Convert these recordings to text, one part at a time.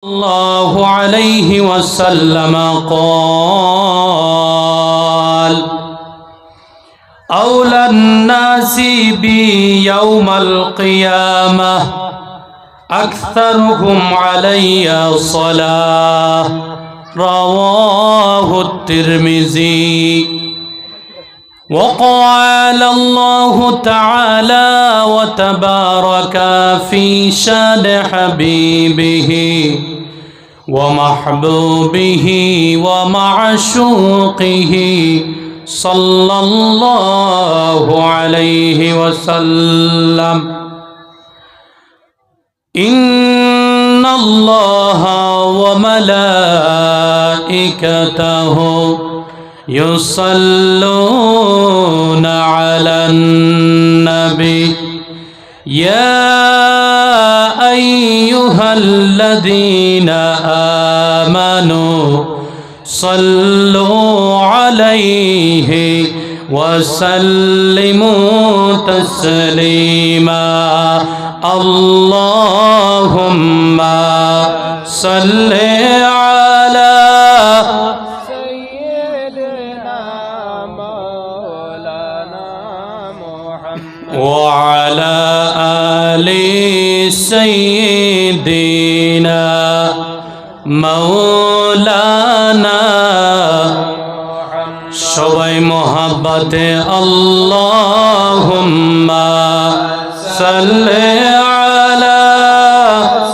الله عليه وسلم قال أولى الناس بي يوم القيامة أكثرهم علي صلاة رواه الترمذي. وقال الله تعالى وتبارك في شان حبيبه ومحبوبه ومعشوقه صلى الله عليه وسلم: إن الله وملائكته يصلون على النبي يا أيها الذين آمنوا صلوا عليه وسلموا تسليما. اللهم صل على وعلى آل سيدنا مولانا সবাই মোহাব্বতে আল্লাহুম্মা সাল্লি আলা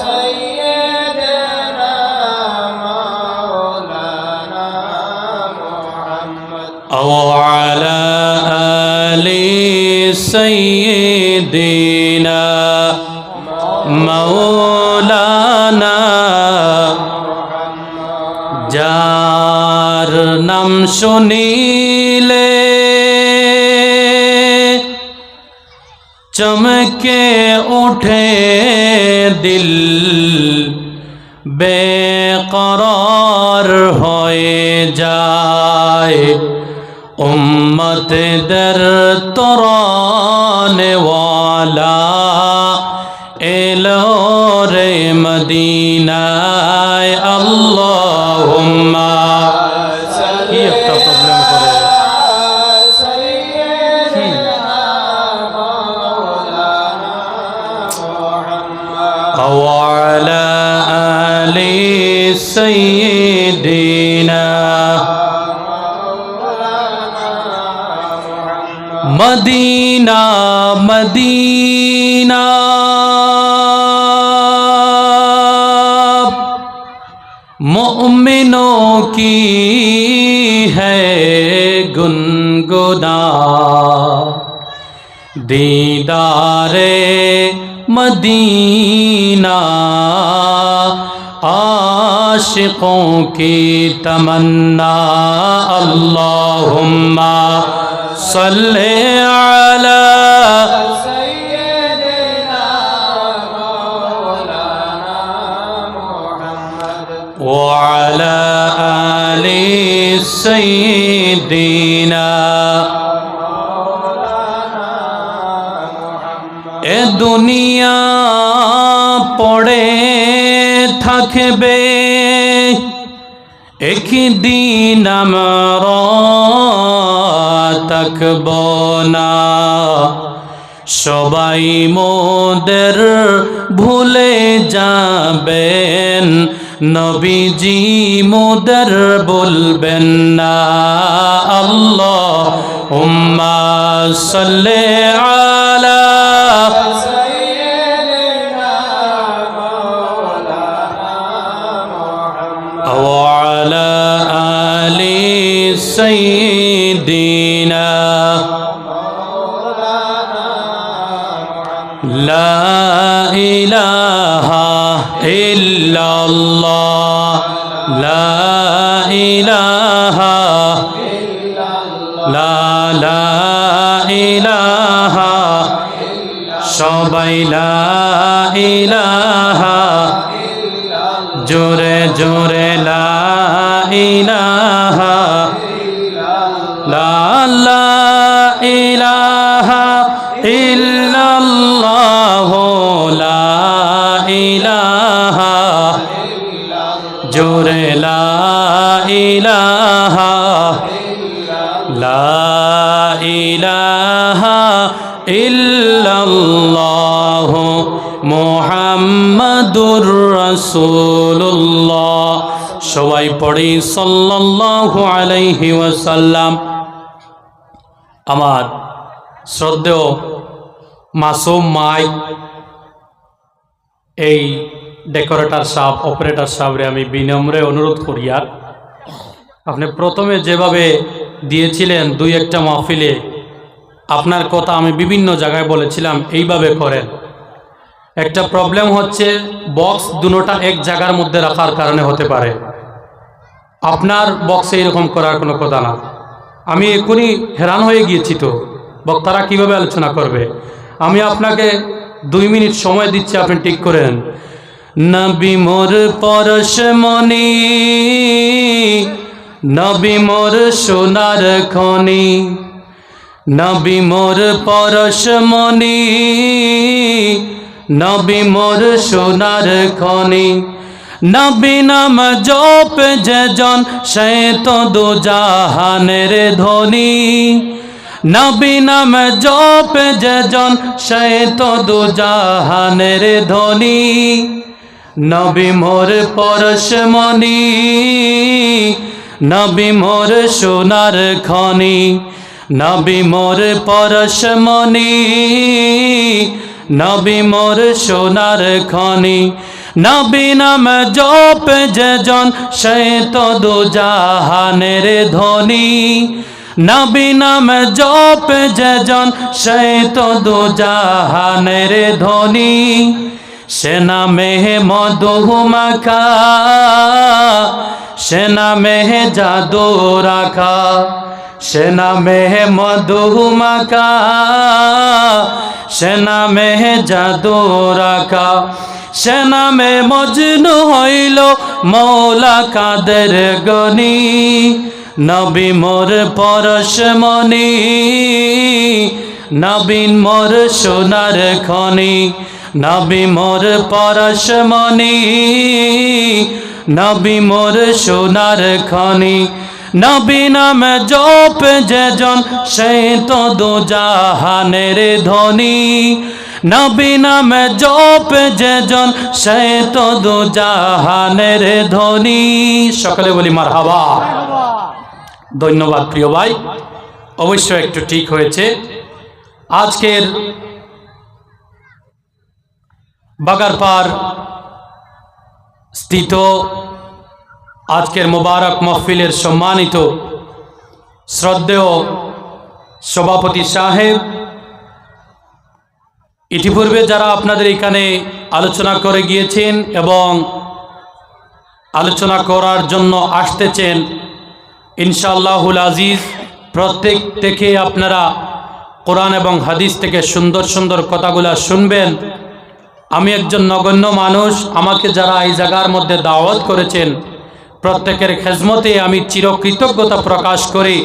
সাইয়্যিদিনা মাওলানা মুহাম্মদ ওয়া আলা আলি سيدنا مولانا যার নাম শুনিলে চমকে ওঠে দিল, বেকরার হয়ে যায় উম্মতদের তরানে ওয়ালা এলো রে মদিনায়। আল্লাহুম্মা কি একটা প্রবলেম করে ওয়া আলা আলি সাইয়্যিদিনা मदीना मदीना मोमिनों की है गुनगुना, दीदारे मदीना आशिकों की तमन्ना। अल्लाहुम्मा सल्ले अला सय्यिदिना मौलाना मुहम्मद व अला आलि सय्यिदिना मौलाना मुहम्मद। ए दुनिया पड़े থাকবে একদিন আমরা থাকব না, সবাই মোদের ভুলে যাবেন, নবীজি মোদের বলবেন না। আল্লাহুম্মা সাল্লি আলা وعلى آل سيدنا لا إله إلا الله لا إله لا لا إله সবাই লা ইলাহা জোরে জোরে লা ইলাহা লা লা ইলাহা ইল্লাল্লাহ লা ইলাহা জোরে লা ইলাহা লা ইলাহা ইল্লাল্লাহু মুহাম্মাদুর রাসূলুল্লাহ। সবাই পড়ি সাল্লাল্লাহু আলাইহি ওয়াসাল্লাম। আমার শ্রদ্ধেয় মাসুম মাইক এই ডেকোরেটর সাহেব, অপারেটর সাহেবরে আমি বিনম্রে অনুরোধ করি, আর আপনি প্রথমে যেভাবে দিয়েছিলেন দুই একটা মাহফিলে আপনার কথা আমি বিভিন্ন জায়গায় বলেছিলাম এইভাবে করেন। একটা প্রবলেম হচ্ছে বক্স দুটোটা এক জায়গার মধ্যে রাখার কারণে হতে পারে। আপনার বক্সে এরকম করার কোনো কথা না। আমি এখনই হেরান হয়ে গিয়েছি তো বক্তারা কিভাবে আলোচনা করবে। আমি আপনাকে 2 মিনিট সময় দিচ্ছি, আপনি ঠিক করেন। নবী মোর পরশমণি, নবী মোর সোনার খনি, নবী মোর পরশমণি, নবী মোর সোনার খনি। নবী নাম জপ যেজন সে তো দু জাহানের ধনী। নবী নাম জপ যেজন সে তো দু জাহানের ধনী। নবী মোর পরশমণি, নবী মোর সোনার খনি, নবী মোর পরশমণি, নবী মোর সোনার খনি। নবী নাম জপ যেজন সে তো দু জাহানের ধনী। নবী নাম জপ যেজন সে তো দু জাহানের ধনী। সে নামে মধু মাখা, সে নামে জাদু রাখা, সে নামে মধু মাখা, সে নামে জাদু রাখা। সে নামে মজনু হইল মৌলা কাদের গনি। নবী মোর পরশমণি, নবী মোর সোনার খনি, নবী মোর পরশমণি, নবী মোর সোনার খনি। নবী নাম জপ যেজন সে তো দু জাহানের ধনী। নবী নাম জপ যেজন সে তো দু জাহানের ধনী। সকলে বলি মারহাবা। ধন্যবাদ প্রিয় ভাই, অবশ্যই একটু ঠিক হয়েছে। আজকের বাগারপাড় স্থিত আজকের মোবারক মাহফিলের সম্মানিত শ্রদ্ধেয় সভাপতি সাহেব, ইতিপূর্বে যারা আপনাদের এখানে আলোচনা করে গিয়েছেন এবং আলোচনা করার জন্য আসতেছেন, ইনশাআল্লাহুল আজিজ প্রত্যেক থেকে আপনারা কোরআন এবং হাদিস থেকে সুন্দর সুন্দর কথাগুলো শুনবেন। আমি একজন নগণ্য মানুষ, আমাকে যারা এই জায়গার মধ্যে দাওয়াত করেছেন প্রত্যেকের খেজমতে আমি চিরকৃতজ্ঞতা প্রকাশ করি।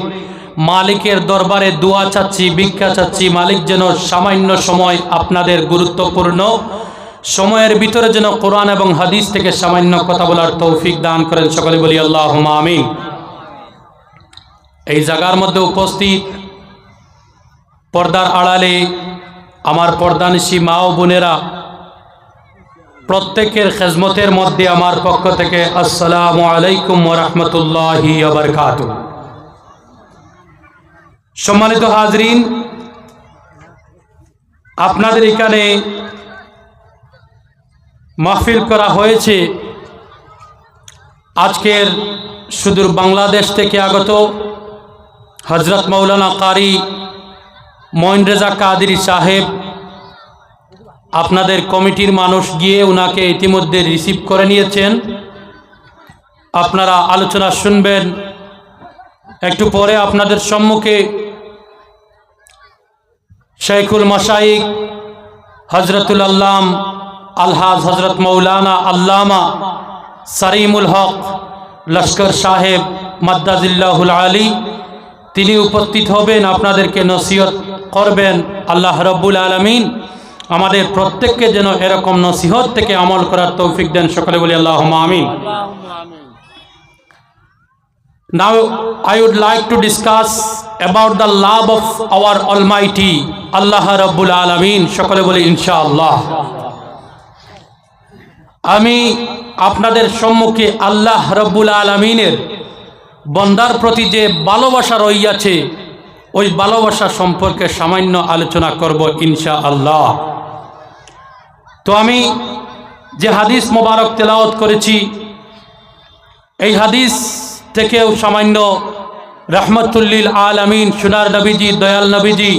মালিকের দরবারে দোয়া চাচ্ছি, ভিক্ষা চাচ্ছি, মালিক যেন সামান্য সময় আপনাদের গুরুত্বপূর্ণ সময়ের ভিতরে যেন কোরআন এবং হাদিস থেকে সামান্য কথা বলার তৌফিক দান করেন। সকলে বলি আল্লাহুম্মা আমিন। এই জায়গার মধ্যে উপস্থিত পর্দার আড়ালে আমার পর্দানিশী মা ও বোনেরা, প্রত্যেকের খেজমতের মধ্যে আমার পক্ষ থেকে আসসালামু আলাইকুম ওয়া রাহমাতুল্লাহি ওয়া বারাকাতুহু। সম্মানিত হাজরিন, আপনাদের এখানে মাহফিল করা হয়েছে আজকের সুদূর বাংলাদেশ থেকে আগত হযরত মাওলানা কারি মঈন রেজা কাদেরী সাহেব। আপনাদের কমিটির মানুষ গিয়ে ওনাকে ইতিমধ্যে রিসিভ করে নিয়েছেন। আপনারা আলোচনা শুনবেন। একটু পরে আপনাদের সম্মুখে শাইখুল মাশাইখ হযরতুল আল্লাম আলহাজ হযরত মৌলানা আল্লামা সারিমুল হক লস্কর সাহেব মাদ্দাজিল্লাহুল আলী তিনি উপস্থিত হবেন, আপনাদেরকে নসিহত করবেন। আল্লাহ রাব্বুল আলামিন আমাদের প্রত্যেককে যেন এরকম নসিহত থেকে আমল করার তৌফিক দেন। সকলে বলি আল্লাহুম্মা আমিন। Now I would like to discuss about the love of our Almighty Allah Rabbul Alameen. সকলে বলি ইনশাআল্লাহ। আমি আপনাদের সম্মুখে আল্লাহ রব্বুল আলামিনের বান্দার প্রতি যে ভালোবাসা রইয়াছে ওই ভালোবাসা সম্পর্কে সামান্য আলোচনা করব ইনশাআল্লাহ। তো আমি যে হাদিস মোবারক তেলাওয়াত করেছি এই হাদিস থেকেও সামান্য রহমতুল্লিল আলামিন সোনার নবীজি দয়াল নবীজি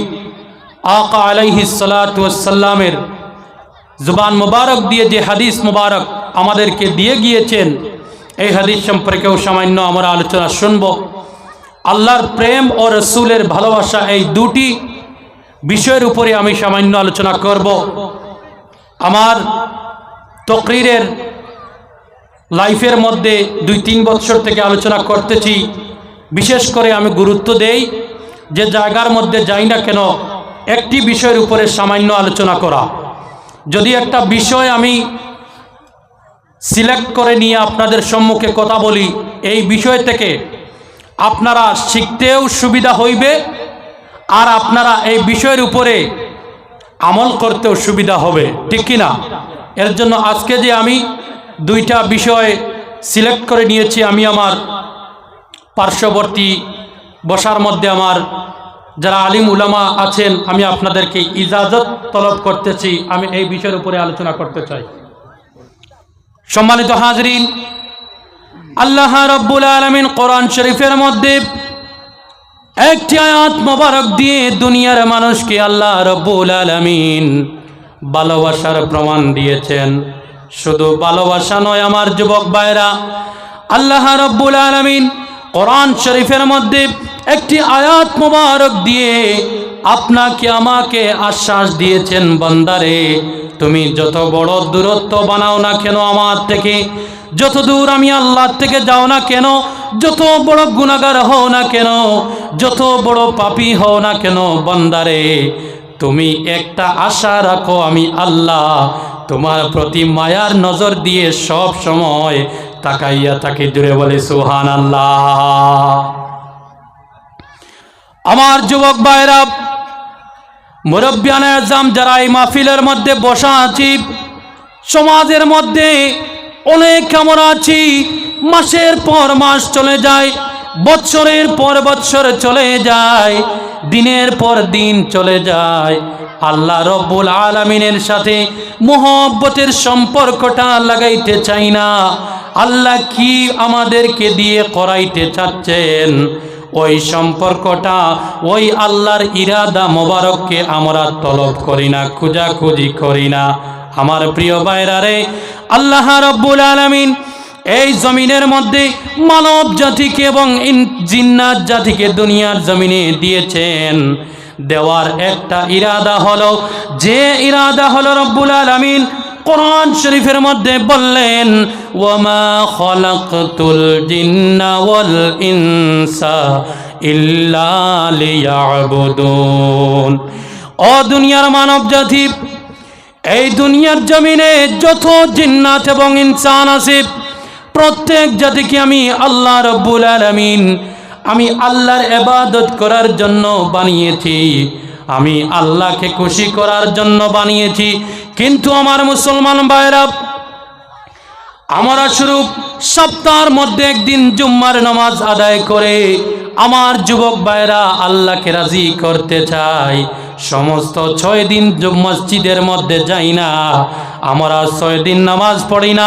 আকা আলাইহিস সালাতু ওয়াস সালামের জুবান মুবারক দিয়ে যে হাদিস মুবারক আমাদেরকে দিয়ে গিয়েছেন এই হাদিস সম্পর্কেও সামান্য আমরা আলোচনা শুনব। আল্লাহর প্রেম ও রসুলের ভালোবাসা এই দুটি বিষয়ের উপরে আমি সামান্য আলোচনা করব। আমার তকরিরের লাইফের মধ্যে 2-3 বছর থেকে আলোচনা করতেছি। বিশেষ করে আমি গুরুত্ব দেই যে জায়গার মধ্যে যাই না কেন একটি বিষয়ের উপরে সামান্য আলোচনা করা। যদি একটা বিষয় আমি সিলেক্ট করে নিয়ে আপনাদের সম্মুখে কথা বলি এই বিষয় থেকে আপনারা শিখতেও সুবিধা হইবে আর আপনারা এই বিষয়ের উপরে আমল করতেও সুবিধা হবে, ঠিক কি না? এর জন্য আজকে যে আমি 2টা বিষয় সিলেক্ট করে নিয়েছি, আমি আমার পার্শ্ববর্তী বসার মধ্যে আমার যারা আলিম উলামা আছেন আমি আপনাদেরকে ইজাজত তলব করতেছি, আমি এই বিষয়ের উপরে আলোচনা করতে চাই। সম্মানিত হাজরিন, আল্লাহ রাব্বুল আলামিন কোরআন শরীফের মধ্যে একটি আয়াত মোবারক দিয়ে দুনিয়ার মানুষকে আল্লাহ রাব্বুল আলামিন ভালোবাসার প্রমাণ দিয়েছেন। শুধু ভালোবাসা নয় আমার যুবক ভাইরা, আল্লাহ রাব্বুল আলামিন কোরআন শরীফের মধ্যে একটি আয়াত মোবারক দিয়ে আপনাকে আমাকে আশ্বাস দিয়েছেন, বান্দারে তুমি যত বড় দূরত্ব বানাও না কেন আমার থেকে, যত দূর আমি আল্লাহর থেকে যাও না কেন, যত বড় গুনাহগার হও না কেন, যত বড় পাপী হও না কেন, বান্দারে তুমি একটা আশা রাখো, আমি আল্লাহ তোমার প্রতি মায়ার নজর দিয়ে সব সময় তাকাইয়া থাকি। জুড়ে বলে সুবহানাল্লাহ। আমার যুবক ভাইরা, মুরব্বিয়ানে আজম যারা এই মাহফিলের মধ্যে বসা আছি, সমাজের মধ্যে অনেক আমরা আছি, মাসের পর মাস চলে যায়, বছরের পর বছর চলে যায়, দিনের পর দিন চলে যায়, আল্লাহ রব্বুল আলামিনের সাথে মুহাব্বতের সম্পর্কটা লাগাইতে চাই না। আল্লাহ কি আমাদেরকে দিয়ে করাইতে চাচ্ছেন ওই সম্পর্কটা, ওই আল্লাহর ইরাদা মোবারককে আমরা তলব করি না, খোঁজাখুঁজি করি না। আমার প্রিয় ভাইরা রে, আল্লাহ রাব্বুল আলামিন এই জমিনের মধ্যে মানব জাতিকে এবং জিন্নাত জাতিকে দুনিয়ার জমিনে দিয়েছেন। দেওয়ার একটা ইরাদা হলো, যে ইরাদা হলো রব্বুল আলামিন কোরআন শরীফের মধ্যে বললেন, ওয়ামা খালাকতুল জিন্না ওয়াল ইনসা ইল্লা লিয়াবুদুন। ও দুনিয়ার মানব জাতি, এই দুনিয়ার জমিনে যত জিন্নাত এবং ইনসান আছে প্রত্যেক জাতিকে আমি আল্লাহ রব্বুল আলামিন আমি আল্লাহর ইবাদত করার জন্য বানিয়েছি, আমি আল্লাহকে খুশি করার জন্য বানিয়েছি। কিন্তু আমার মুসলমান ভাইরা, আমরা শুরু সপ্তাহের মধ্যে একদিন জুম্মার নামাজ আদায় করে আমার যুবক ভাইরা আল্লাহকে রাজি করতে চাই। সমস্ত 6 দিন মসজিদের মধ্যে যাই না, আমরা 6 দিন নামাজ পড়ি না,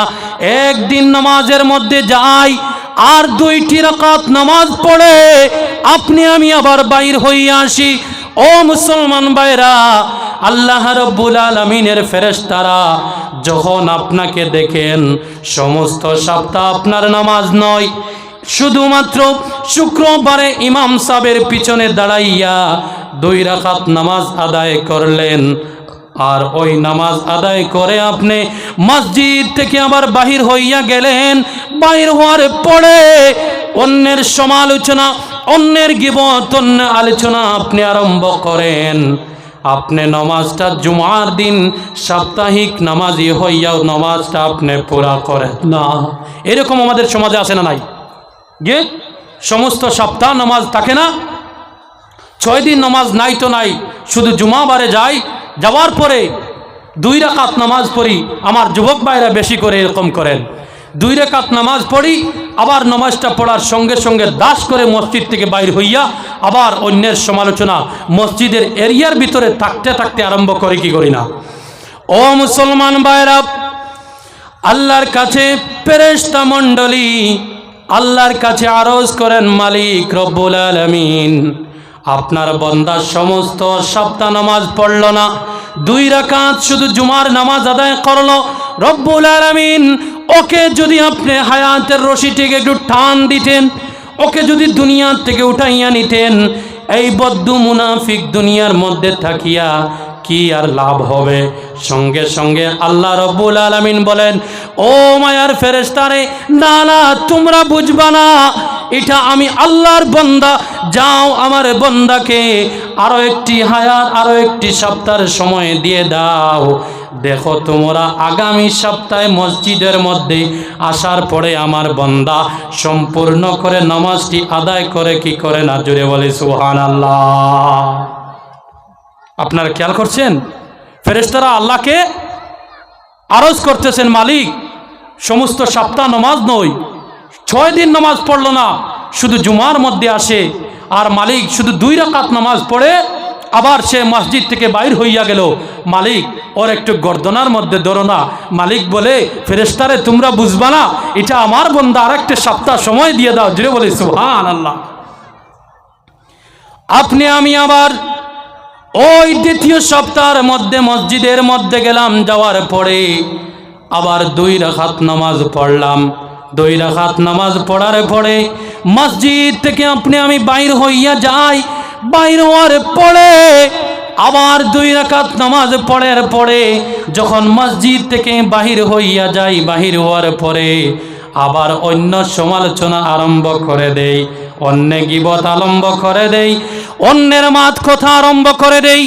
একদিন নামাজের মধ্যে যাই আর 2টি রাকাত নামাজ পড়ে আপনি আমি আবার বাইর হইয়া আসি। ও মুসলমান ভাইরা, আল্লাহ রাব্বুল আলামিনের ফেরেশতারা যখন আপনাকে দেখেন সমস্ত সপ্তাহ আপনার নামাজ নয়, শুধুমাত্র শুক্রবারে ইমাম সাহেবের পিছনে দাঁড়াইয়া 2 রাকাত নামাজ আদায় করলেন, আর ওই নামাজ আদায় করে আপনি মসজিদ থেকে আবার বাহির হইয়া গেলেন। বাহির হওয়ার পরে অন্যের সমালোচনা, অন্যের গীবত, অন্য আলোচনা আপনি আরম্ভ করেন। আপনি নামাজটা জুমার দিন সাপ্তাহিক নামাজি হইয়াও নামাজটা আপনি পুরা করেন না। এরকম আমাদের সমাজে আছে না নাই? সমস্ত সপ্তাহ নামাজ থাকে না, 6 দিন নামাজ নাই তো নাই, শুধু জুমাবারে যাই, যাওয়ার পরে 2 রাকাত নামাজ পড়ি। আমার যুবক ভাইরা বেশি করে এরকম করেন, 2 রাকাত নামাজ পড়ি, আবার নামাজটা পড়ার সঙ্গে সঙ্গে দাস করে মসজিদ থেকে বাইর হইয়া আবার অন্যের সমালোচনা মসজিদের এরিয়ার ভিতরে থাকতে থাকতে আরম্ভ করি কি করি না? ও মুসলমান ভাইরা, আল্লাহর কাছে ফেরেশতা মণ্ডলী আল্লাহর কাছে আরজ করেন, মালিক রব্বুল আলামিন, আপনার বান্দা সমস্ত সপ্তাহ নামাজ পড়ল না, 2 রাকাত শুধু জুমার নামাজ আদায় করলো। রব্বুল আলামিন, ওকে যদি আপনি হায়াতের রশিটিকে একটু টান দিতেন, ওকে যদি দুনিয়ার থেকে উঠাইয়া নিতেন, এই বদ্ধ মুনাফিক দুনিয়ার মধ্যে থাকিয়া কি আর লাভ হবে? সঙ্গে সঙ্গে আল্লাহ রব্বুল আলামিন বলেন, ও মায়ার ফেরেশতারে, না না, তোমরা বুঝবা না, এটা আমি আল্লাহর বান্দা, যাও আমার বান্দাকে আরো একটি হায়াত, আরো একটি সপ্তাহের সময় দিয়ে দাও। দেখো তোমরা আগামী সপ্তাহে মসজিদের মধ্যে আসার পরে আমার বান্দা সম্পূর্ণ করে নামাজটি আদায় করে কি করে না? জোরে বলে সুবহানাল্লাহ। আপনারা খেয়াল করছেন, ফেরেশতারা আল্লাহকে আরজ করতেছেন, মালিক সমস্ত সপ্তাহ নামাজ নয়, 6 দিন নামাজ পড়লো না, শুধু জুমার মধ্যে আসে, আর মালিক শুধু 2 রাকাত নামাজ পড়ে আবার সে মসজিদ থেকে বাইর হইয়া গেল। মালিক ওর একটু গর্দনার মধ্যে ধরো না। মালিক বলে, ফেরেশতারে তোমরা বুঝবা না, এটা আমার বান্দা, আর একটা সপ্তাহ সময় দিয়ে দাও। জুড়ে বলে সুবহানাল্লাহ। আপনি আমি আবার ওই দ্বিতীয় সপ্তাহের মধ্যে মসজিদের মধ্যে গেলাম, যাওয়ার পরে আবার 2 রাকাত নামাজ পড়লাম। 2 রাকাত নামাজ পড়ার পরে মসজিদ থেকে আপনি আমি বাইর হইয়া যাই। বাইর হওয়ার পরে আবার 2 রাকাত নামাজ পড়ার পরে যখন মসজিদ থেকে বাহির হইয়া যাই, বাহির হওয়ার পরে আবার অন্য সমালোচনা আরম্ভ করে দেই, অন্য গীবত আরম্ভ করে দেই, অন্যের মাত কথা আরম্ভ করে দেই,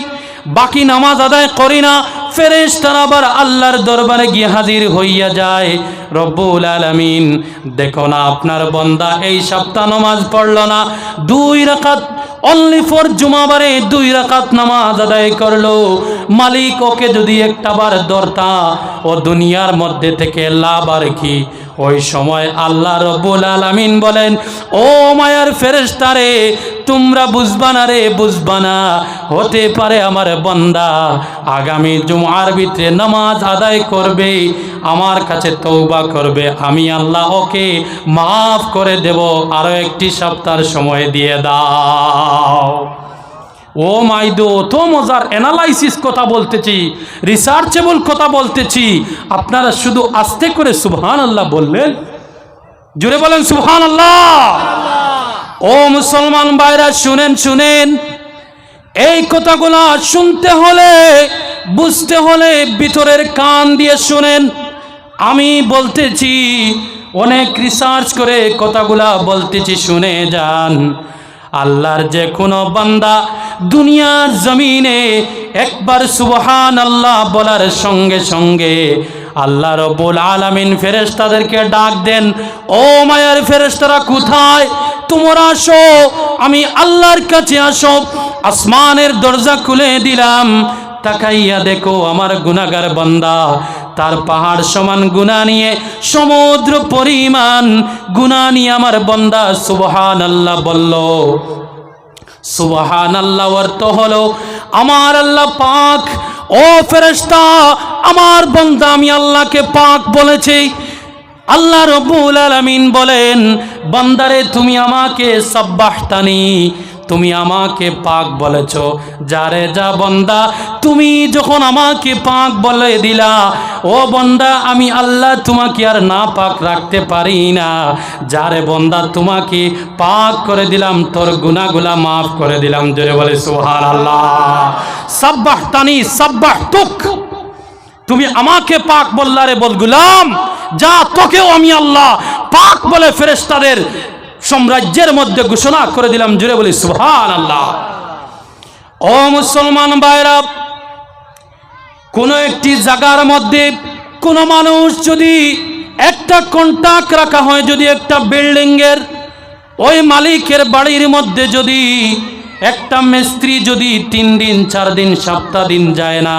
বাকি নামাজ আদায় করি না। ফেরেশতারা আবার আল্লাহর দরবারে গিয়ে হাজির হইয়া যায়, রব্বুল আলামিন, দেখো না আপনার বান্দা এই সপ্তাহ নামাজ পড়ল না, 2 রাকাত অনলি ফর জুমাবারে 2 রাকাত নামাজ আদায় করলো। মালিক ওকে যদি একটাবার ধরতা, ও দুনিয়ার মধ্যে থেকে লাভ আর কি? ওই সময় আল্লাহ রব্বুল আলামিন বলেন, ও মায়ার ফেরেশতারে, তোমরা বুঝবা না রে, বুঝবা না, হতে পারে আমার বান্দা আগামী জুমার ভিতরে নামাজ আদায় করবে, আমার কাছে তওবা করবে, আমি আল্লাহ ওকে মাফ করে দেব, আরো একটি সপ্তাহের সময় দিয়ে দাও। ও মাইদো, তো মজার অ্যানালাইসিস কথা বলতেছি, রিসার্চেবল কথা বলতেছি, আপনারা শুধু আস্তে করে সুবহানাল্লাহ বললেন। জোরে বলেন সুবহানাল্লাহ। ও মুসলমান ভাইরা, শুনেন শুনেন, এই কথাগুলো শুনতে হলে, বুঝতে হলে ভিতরের কান দিয়ে শুনেন। আমি বলতেছি, অনেক রিসার্চ করে কথাগুলা বলতেছি, শুনে যান। আল্লাহর যে কোনো বান্দা দুনিয়ার জমিনে একবার সুবহানাল্লাহ বলার সঙ্গে সঙ্গে আল্লাহ রব্বুল আলামিন ফেরেশতাদেরকে ডাক দেন, ও মায়ার ফেরেশতারা কোথায়? তোমরা আসো, আমি আল্লাহর কাছে আসো। আসমানের দরজা খুলে দিলাম, তাকাইয়া দেখো আমার গুনাহগার বান্দা তার পাহাড় সমান গুনাহ নিয়ে, সমুদ্র পরিমাণ গুনাহ নিয়ে আমার বান্দা সুবহানাল্লাহ বলল। সুবহানাল্লাহ অর্থ হলো আমার আল্লাহ পাক। ও ফেরেশতা, আমার বান্দা আমি আল্লাহকে পাক বলেছি। আল্লাহ রব্বুল আলামিন বলেন, বান্দারে তুমি আমাকে সাব্বাহতানি, তুমি আমাকে পাক বলেছো। যারে যা বান্দা, তুমি যখন আমাকে পাক বলে দিলা, ও বান্দা আমি আল্লাহ তোমাকে আর না পাক রাখতে পারি না। যারে বান্দা তোমাকে পাক করে দিলাম, তোর গুনাহগুলা মাফ করে দিলাম। জোরে বলে সুবহানাল্লাহ। সাব্বাহতানি সাব্বাহতুক, তুমি আমাকে পাক বললারে বলগুলাম, যা তোকেও আমি আল্লাহ পাক বলে ফেরেশতাদের সাম্রাজ্যের মধ্যে ঘোষণা করে দিলাম। জুড়ে বলি সুবহানাল্লাহ। ও মুসলমান ভাইরা, কোন একটি জায়গার মধ্যে কোন মানুষ যদি একটা কন্ট্রাক্ট রাখা হয়, যদি একটা বিল্ডিং এর ওই মালিকের বাড়ির মধ্যে যদি একটা মিস্ত্রি যদি 3 দিন 4 দিন সপ্তাহ দিন যায় না,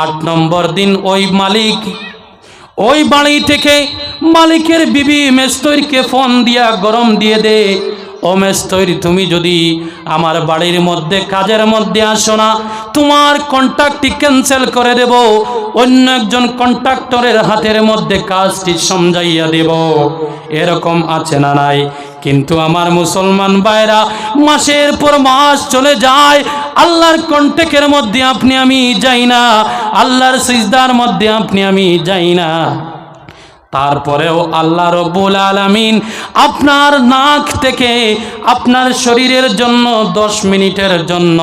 8 নম্বর দিন ওই মালিক ওই বাড়ি থেকে মালিকের বিবি মেস্তরকে ফোন দিয়া গরম দিয়ে দে, ও মেস্তর তুমি যদি আমার বাড়ির মধ্যে কাজের মধ্যে আসো না, তোমার কন্ট্রাক্টটি ক্যান্সেল করে দেব, অন্য একজন কন্ট্রাক্টরের হাতের মধ্যে কাজটি সমঝাইয়া দেব। এরকম আছে না নাই? কিন্তু আমার মুসলমান ভাইরা মাসের পর মাস চলে যায়, আল্লাহর কন্ট্রাক্টের মধ্যে আপনি আমি যাই না, আল্লাহর সিজদার মধ্যে আপনি আমি যাই না। তারপরেও আল্লাহ রব্বুল আলামিন আপনার নাক থেকে আপনার শরীরের জন্য 10 মিনিটের জন্য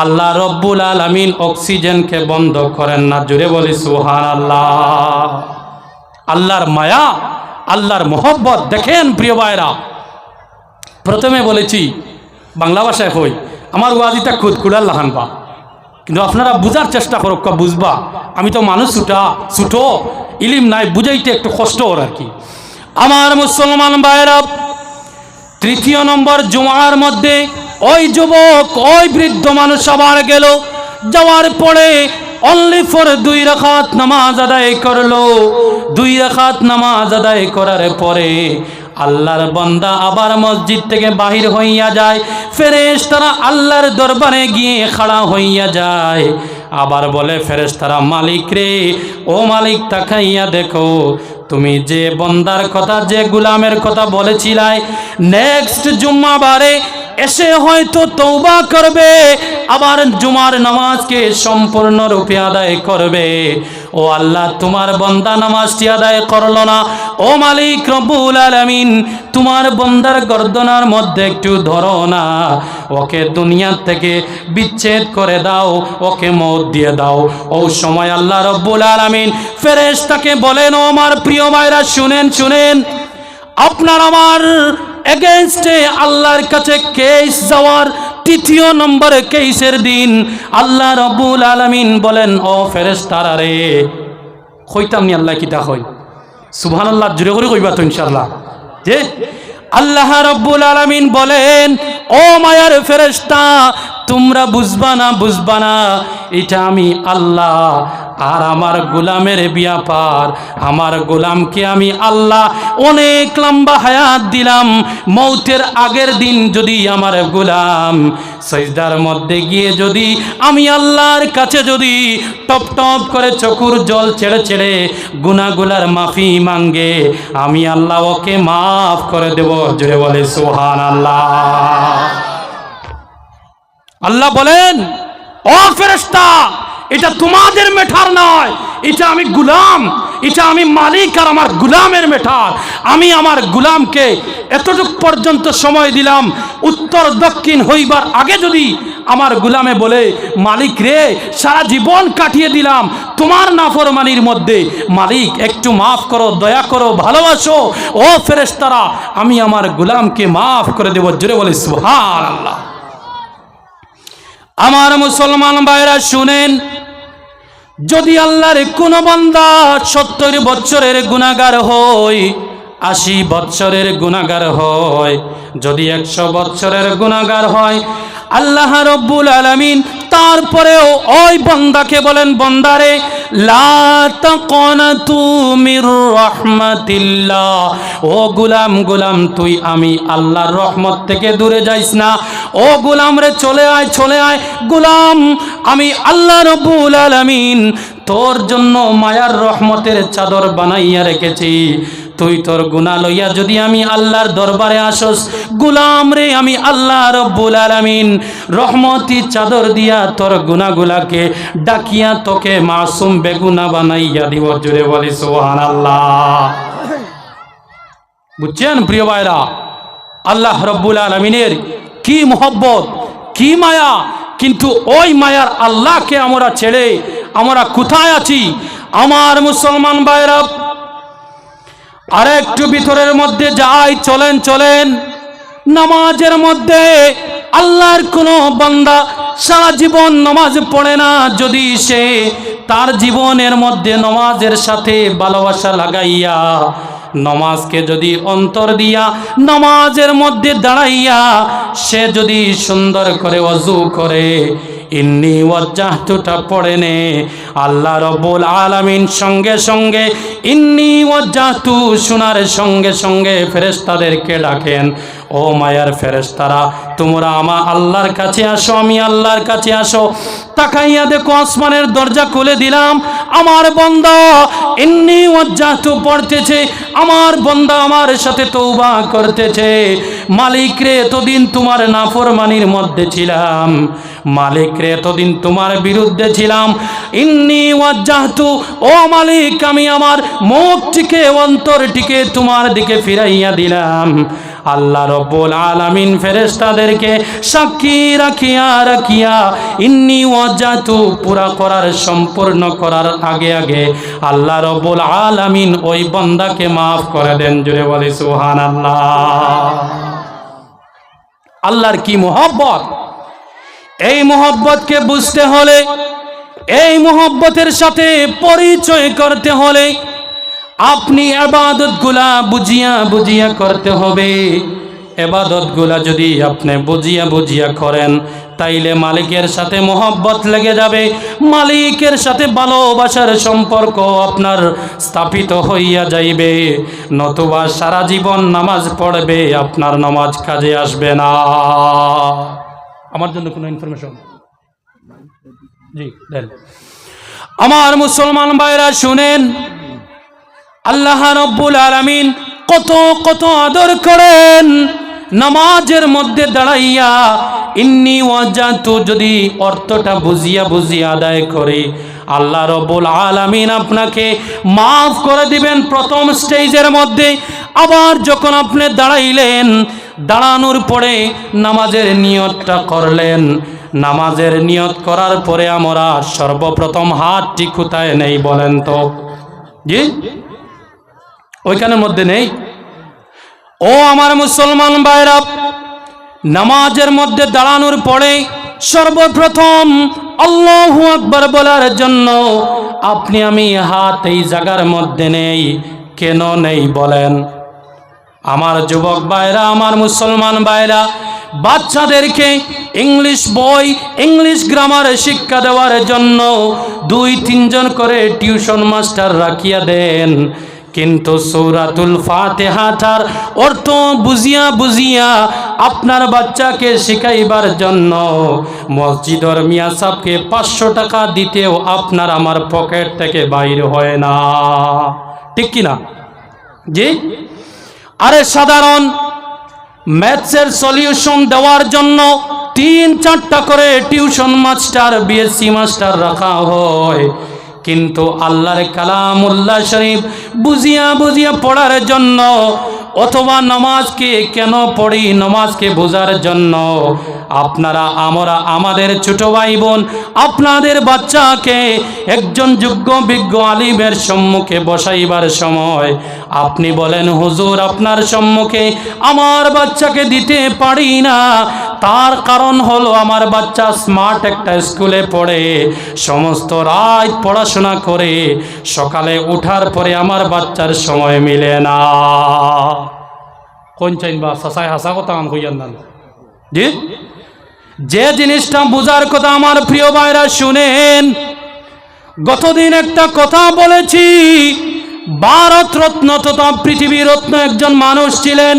আল্লাহ রব্বুল আলামিন অক্সিজেনকে বন্ধ করেন না। জোরে বলি সুবহানাল্লাহ। আল্লাহর মায়া, আল্লাহর মোহব্বত দেখেন প্রিয় ভাইরা। প্রথমে বলেছি বাংলা ভাষায় হই, আমার ওয়াজিটা খুদকুড়ার লাহানবা, কিন্তু আপনারা বুঝার চেষ্টা করো, বুঝবা আমি তো মানুষ ছুটো ইলিম নাই, বুঝাইতে একটু কষ্ট ওর আর কি। আমার মুসলমান ভাইরা, 3 নম্বর জুমার মধ্যে ওই যুবক ওই বৃদ্ধ মানুষ আবার গেল, যাওয়ার পরে অনলি ফর 2 রাকাত নামাজ আদায় করলো। 2 রাকাত নামাজ আদায় করার পরে আল্লাহর বান্দা আবার মসজিদ থেকে বাহির হইয়া যায়, ফেরেশতারা আল্লাহর দরবারে গিয়ে খাড়া হইয়া যায়, আবার বলে ফেরেশতারা মালিক রে, ও মালিক তাকাইয়া দেখো, তুমি যে বন্দার কথা যে গোলামের কথা বলেছিলাই নেক্সট জুম্মাবারে এসে হয়তো তওবা করবে, আবার জুমার নামাজকে সম্পূর্ণরূপে আদায় করবে। ও আল্লাহ, তোমার বান্দা নামাজটি আদায় করলো না, ও মালিক রব্বুল আলামিন তোমার বান্দার গর্দনার মধ্যে একটু ধরো না, ওকে দুনিয়া থেকে বিচ্ছেদ করে দাও, ওকে মওত দিয়ে দাও। ও সময় আল্লাহ রব্বুল আলামিন ফেরেশতাকে বলেন, ও আমার প্রিয় ভাইরা শুনেন, আপনার আমার এগেইনস্টে আল্লাহর কাছে কেস যাওয়ার 3 নম্বরে কেসের দিন আল্লাহ রব্বুল আলামিন বলেন, ও ফেরেশতারা রে, কইতাম নি আল্লাহ কিতা কই? সুবহানাল্লাহ, জোরে করে কইবা তো ইনশাআল্লাহ। যে আল্লাহ রব্বুল আলামিন বলেন, ও মায়ার ফেরেশতা, তোমরা বুঝবা না, এটা আমি আল্লাহ আর আমার গোলামের ব্যাপার। আমার গোলামকে আমি আল্লাহ অনেক লম্বা হায়াত দিলাম, মৌতের আগের দিন যদি আমার গোলাম সিজদার মধ্যে গিয়ে যদি আমি আল্লাহর কাছে যদি টপ টপ করে চোখের জল ছেড়ে গুনাহগুলার মাফি মাঙ্গে, আমি আল্লাহ ওকে মাফ করে দেব। জোরে বলে সুবহানাল্লাহ। আল্লাহ বলেন, ও ফেরেশতা, এটা তোমাদের মেটার নয়, এটা আমি গোলাম, এটা আমি মালিক আর আমার গোলামের মেটার। আমি আমার গোলামকে এতটুক পর্যন্ত সময় দিলাম, উত্তর দক্ষিণ হইবার আগে যদি আমার গোলামে বলে মালিক রে, সারা জীবন কাটিয়ে দিলাম তোমার নাফরমানির মধ্যে, মালিক একটু মাফ করো, দয়া করো, ভালোবাসো, ও ফেরেশতারা আমি আমার গোলামকে মাফ করে দেব। জোরে বলে সুবহানাল্লাহ। আমার মুসলমান ভাইরা শুনেন, যদি আল্লাহর কোন বান্দা 70 বছরের গুনাহগার হয়, 80 বছরের গুনাহগার হয়, যদি 100 বছরের গুনাহগার হয়, আল্লাহ রব্বুল আলামিন তারপরেও ওই বান্দাকে বলেন, বান্দারে লা তাকনাতু মির রাহমাতিল্লাহ, ও গোলাম তুই আমি আল্লাহর রহমত থেকে দূরে যাইস না, ও গোলাম রে চলে আয় গোলাম, আমি আল্লাহ রব্বুল আলামিন তোর জন্য মায়ার রহমতের চাদর বানাইয়া রেখেছি, তুই তোর গুনাহ লইয়া যদি আমি আল্লাহর দরবারে আসস, গোলাম রে আমি আল্লাহ রব্বুল আলামিন রহমতি চাদর দিয়া তোর গুনাহগুলাকে ডাকিয়া তোকে মাসুম বেগুনা বানাইয়া দিব। জোরে বলি সুবহানাল্লাহ। বুঝছেন প্রিয় ভাইরা, আল্লাহ রব্বুল আলামিনের কি মোহব্বত, কি মায়া, কিন্তু ওই মায়ার আল্লাহকে আমরা ছেড়ে আমরা কোথায় আছি? আমার মুসলমান ভাইরা, আর একটু ভিতরের মধ্যে যাই, চলেন নামাজের মধ্যে আল্লাহর কোন বান্দা সারা জীবন নামাজ পড়ে না, যদি সে তার জীবনের মধ্যে নামাজের সাথে ভালোবাসা লাগাইয়া নমাজকে যদি অন্তর দিয়া নমাজের মধ্যে দাঁড়াইয়া সে যদি সুন্দর করে ওযু করে, ইন্নী ওয়াজ্জাহতুটা পড়ে নে, আল্লাহ রাব্বুল আলামিন সঙ্গে সঙ্গে ইন্নী ওয়াজ্জাহতু শোনার সঙ্গে সঙ্গে ফেরেশতাদেরকে ডাকেন, ও মায়ার ফেরেশতারা তোমরা আমার আল্লাহর কাছে আসো, আমি আল্লাহর কাছে আসো। তাকাইয়া দেখো আসমানের দরজা খুলে দিলাম, আমার বান্দা ইন্নী ওয়াজ্জাহতু পড়তেছে, আমার বান্দা আমার সাথে তওবা করতেছে। মালিক রে এতদিন তোমার নাফরমানির মধ্যে ছিলাম, মালিক রে এতদিন তোমার বিরুদ্ধে ছিলাম, ইন্নী ওয়াজ্জাহতু ও মালিক আমি আমার মুখটিকে অন্তরটিকে তোমার দিকে ফিরাইয়া দিলাম। আল্লাহ রাব্বুল আলামিন ফেরেশতাদেরকে সাক্ষী রাখিয়া রাখিয়া ইন্নী ওয়াজ্জাহতু পুরা করার সম্পূর্ণ করার আগে আগে আল্লাহ রাব্বুল আলামিন ওই বান্দাকে মাফ করে দেন। জোরে বলি সুবহানাল্লাহ। আল্লাহর কি মহব্বত! এই মহব্বতকে বুঝতে হলে, এই মহব্বতের সাথে পরিচয় করতে হলে আপনি ইবাদতগুলা বুঝিয়া বুঝিয়া করতে হবে। ইবাদতগুলা যদি আপনি বুঝিয়া বুঝিয়া করেন তাইলে মালিকের সাথে মহব্বত লেগে যাবে, মালিকের সাথে ভালোবাসার সম্পর্ক আপনার স্থাপিত হইয়া যাইবে। নতুবা সারা জীবন নামাজ পড়বে, আপনার নামাজ কাজে আসবে না। আমার জন্য কোনো ইনফরমেশন? জি দেন। আমার মুসলমান ভাইরা শুনেন, আল্লাহ রাব্বুল আলামিন কত কত আদর করেন নামাজের মধ্যে দাঁড়াইয়া। ইন্নী ওয়াজ্জাহতু যদি অর্থটা বুঝিয়া বুঝিয়া আদায় করে আল্লাহ রাব্বুল আলামিন আপনাকে মাফ করে দিবেন প্রথম স্টেজের মধ্যে। আবার যখন আপনি দাঁড়াইলেন, দাঁড়ানোর পরে নামাজের নিয়তটা করলেন, নামাজের নিয়ত করার পরে আমরা সর্বপ্রথম হাতটি কোথায় নেই বলেন তো? জি ওইখানের মধ্যে নেই। ও আমার মুসলমান ভাইরা, নামাজের মধ্যে দাঁড়ানোর পরে সর্বপ্রথম আল্লাহু আকবার বলার জন্য আপনি আমি হাত এই জায়গার মধ্যে নেই। কেন নেই বলেন? আমার যুবক ভাইরা, আমার মুসলমান ভাইরা, বাচ্চাদেরকে ইংলিশ বই, ইংলিশ গ্রামার শিক্ষা দেওয়ার জন্য 2-3 জন করে টিউশন মাস্টার রাখিয়া দেন, কিন্তু সূরাতুল ফাতিহার অর্থ বুঝিয়া বুঝিয়া আপনার বাচ্চাকে শিখাইবার জন্য মসজিদের মিয়া সাহেবকে 500 টাকা দিতেও আপনার আমার পকেট থেকে বাইর হয় না, ঠিক কিনা? জি। আরে সাধারণ ম্যাথসের সলিউশন দেওয়ার জন্য 3-4টা করে টিউশন মাস্টার, বিএসসি মাস্টার রাখা হয়, কিন্তু আল্লাহর কালামুল্লাহ শরীফ বুঝিয়া বুঝিয়া পড়ার জন্য অথবা নামাজকে কেন পড়ি, নামাজকে বোঝার জন্য আপনারা আমরা আমাদের ছোট ভাই বোন আপনাদের বাচ্চাকে একজন যোগ্য বিজ্ঞ আলিমের সম্মুখে বসাইবার সময় আপনি বলেন, হুজুর আপনার সম্মুখে আমার বাচ্চাকে দিতে পারি না, তার কারণ হলো আমার বাচ্চা স্মার্ট একটা স্কুলে পড়ে, সমস্ত রাত পড়াশোনা করে, সকালে ওঠার পরে আমার বাচ্চার সময় মিলে না। কোন চাইন বা সাসাই হাসা কথা আন হইয়ান না। জি, যে জিনিসটা বোঝার কথা আমার প্রিয় ভাইরা শুনেন, গতদিন একটা কথা বলেছি, ভারত রত্ন তথা পৃথিবী রত্ন একজন মানুষ ছিলেন,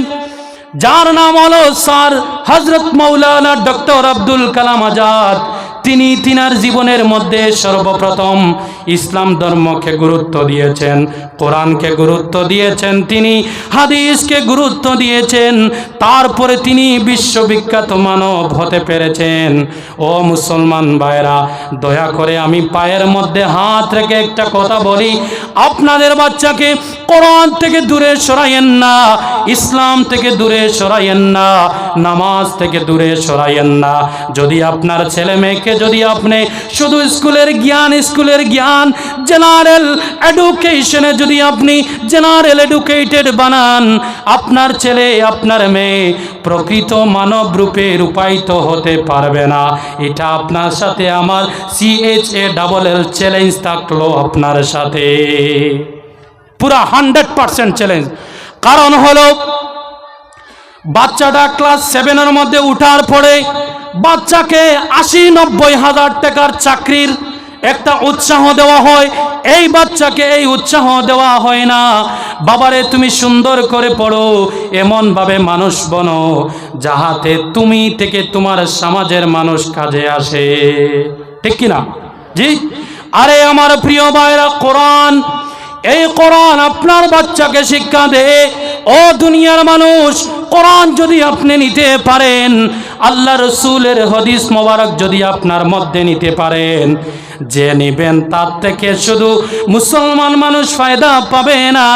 যার নাম হলো স্যার হযরত মাওলানা ডক্টর আব্দুল কালাম আজাদ। তিনি তিনার জীবনের মধ্যে সর্বপ্রথম ইসলাম ধর্মকে গুরুত্ব দিয়েছেন, কোরআনকে গুরুত্ব দিয়েছেন, তিনি হাদিসকে গুরুত্ব দিয়েছেন, তারপরে তিনি বিশ্ববিখ্যাত মানব হতে পেরেছেন। ও মুসলমান ভাইরা, দয়া করে আমি পায়ের মধ্যে হাত রেখে একটা কথা বলি, আপনাদের বাচ্চাকে কোরআন থেকে দূরে সরাইয়েন না, ইসলাম থেকে দূরে সরাইয়েন না, নামাজ থেকে দূরে সরাইয়েন না। যদি আপনার ছেলে মেয়েকে যদি আপনি শুধু স্কুলের জ্ঞান জেনারেল এডুকেশনে যদি আপনি জেনারেল এডুকেটেড বানান, আপনার ছেলে আপনার মেয়ে প্রকৃত মানব রূপে রূপায়িত হতে পারবে না। এটা আপনার সাথে আমার CHALL চ্যালেঞ্জ থাকলো আপনার সাথে। পুরা 100% চ্যালেঞ্জ। কারণ হলো বাচ্চাটা ক্লাস 7-এর মধ্যে উঠার পরে বাচ্চাকে 80-90 হাজার টাকার চাকরির একটা উৎসাহ দেওয়া হয়, এই বাচ্চাকে এই উৎসাহ দেওয়া হয় না, বাবারে তুমি সুন্দর করে পড়ো, এমন ভাবে মানুষ বনো যাহাতে তুমি থেকে তোমার সমাজের মানুষ কাজে আসে। ঠিক কিনা? জি। আরে আমার প্রিয় ভাইরা, কোরআন, এই কোরআন আপনার বাচ্চাকে শিক্ষা দেয়। ও দুনিয়ার মানুষ, কোরআন যদি আপনি নিতে পারেন, আল্লাহ রসুলের হাদিস মোবারক যদি আপনার মধ্যে নিতে পারেন, যে নেবেন তার থেকে শুধু মুসলমান মানুষ ফায়দা পাবে না,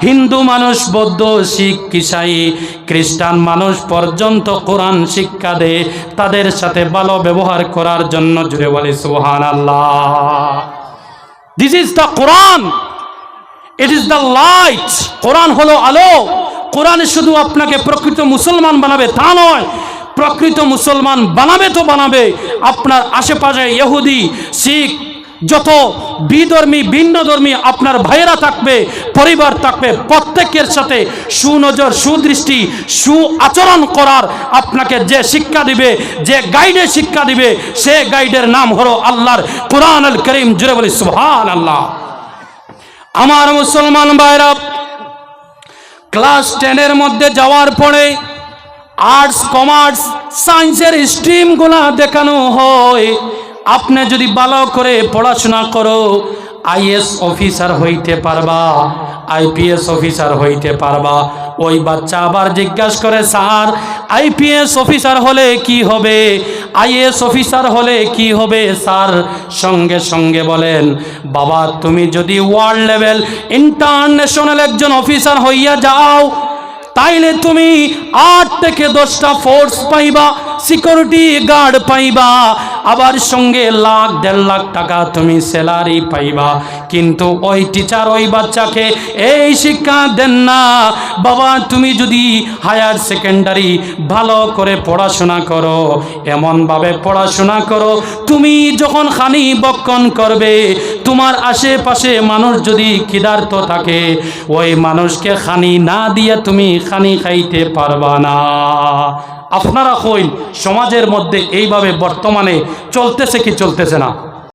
হিন্দু মানুষ, বৌদ্ধ, শিখ, ঈসাই, খ্রিস্টান মানুষ পর্যন্ত কোরআন শিক্ষা দেয় তাদের সাথে ভালো ব্যবহার করার জন্য। জুড়ে বলি সুবহানাল্লাহ। This is the Quran, it is the light. কোরআন হলো আলো। কোরআন শুধু আপনাকে প্রকৃত মুসলমান বানাবে তা নয়, প্রকৃত মুসলমান বানাবে তো বানাবে, আপনার আশেপাশে ইহুদি, শিখ, যত বিধর্মী, ভিন্ন ধর্মী আপনার ভাইয়েরা থাকবে, পরিবার থাকবে, প্রত্যেকের সাথে সুনজর, সুদৃষ্টি, সু আচরণ করার আপনাকে যে শিক্ষা দিবে, যে গাইডে শিক্ষা দিবে, সে গাইডের নাম হলো আল্লাহর কোরআন আল করিম। জুড়ে বলি সুবহানাল্লাহ। আমার মুসলমান ভাইরা, ক্লাস 10-এর মধ্যে যাওয়ার পরে আর্টস, কমার্স, সায়েন্সের স্ট্রিমগুলা দেখানো হয়। আপনি যদি ভালো করে পড়াশোনা করো, আইএস অফিসার হইতে পারবা, আইপিএস অফিসার হইতে পারবা। ওই বাচ্চা আবার জিজ্ঞাসা করে, স্যার আইপিএস অফিসার হলে কি হবে, আইএস অফিসার হলে কি হবে স্যার? সঙ্গে সঙ্গে বলেন, বাবা তুমি যদি ওয়ার্ল্ড লেভেল, ইন্টারন্যাশনাল একজন অফিসার হইয়া যাও, তাইলে তুমি 8 থেকে 10টা ফোর্স পাইবা, সিকিউরিটি গার্ড পাইবা, আবার সঙ্গে 1,00,000-1.5 লাখ টাকা তুমি স্যালারি পাইবা। কিন্তু ওই টিচার ওই বাচ্চাকে এই শিক্ষা দেন না, বাবা তুমি যদি হায়ার সেকেন্ডারি ভালো করে পড়াশোনা করো, এমনভাবে পড়াশোনা করো, তুমি যখন খানি বক্ষণ করবে, তোমার আশেপাশে মানুষ যদি ক্ষুধার্ত থাকে, ওই মানুষকে খানি না দিয়ে তুমি খানি খাইতে পারবা না। আপনারা কইন, সমাজের মধ্যে এইভাবে বর্তমানে চলতেছে কি চলতেছে না?